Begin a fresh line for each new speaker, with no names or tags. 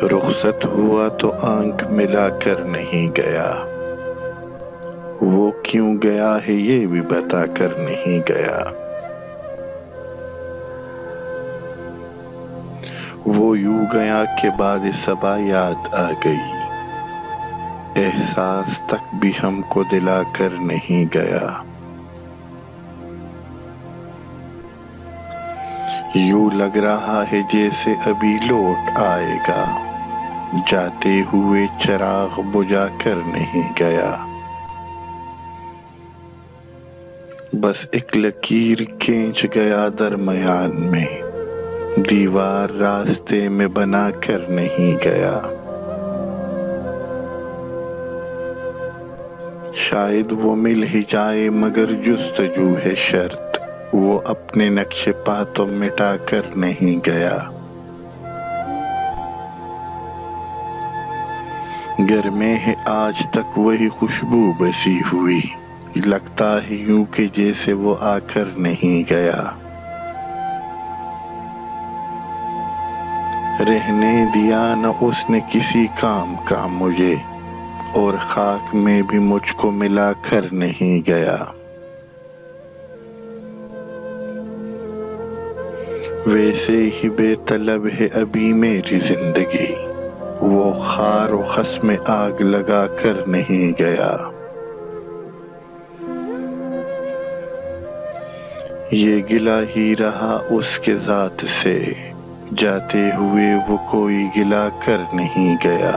رخصت ہوا تو آنکھ ملا کر نہیں گیا، وہ کیوں گیا ہے یہ بھی بتا کر نہیں گیا۔ وہ یوں گیا کہ بعد صبا یاد آ گئی، احساس تک بھی ہم کو دلا کر نہیں گیا۔ یوں لگ رہا ہے جیسے ابھی لوٹ آئے گا، جاتے ہوئے چراغ بجھا کر نہیں گیا۔ بس ایک لکیر کھینچ گیا درمیان میں، دیوار راستے میں بنا کر نہیں گیا۔ شاید وہ مل ہی جائے مگر جستجو ہے شرط، وہ اپنے نقش پا تو مٹا کر نہیں گیا۔ گھر میں ہے آج تک وہی خوشبو بسی ہوئی، لگتا ہے یوں کہ جیسے وہ آ کر نہیں گیا۔ رہنے دیا نہ اس نے کسی کام کا مجھے، اور خاک میں بھی مجھ کو ملا کر نہیں گیا۔ ویسے ہی بے طلب ہے ابھی میری زندگی، وہ خار و خس میں آگ لگا کر نہیں گیا۔ یہ گلہ ہی رہا اس کے ذات سے، جاتے ہوئے وہ کوئی گلہ کر نہیں گیا۔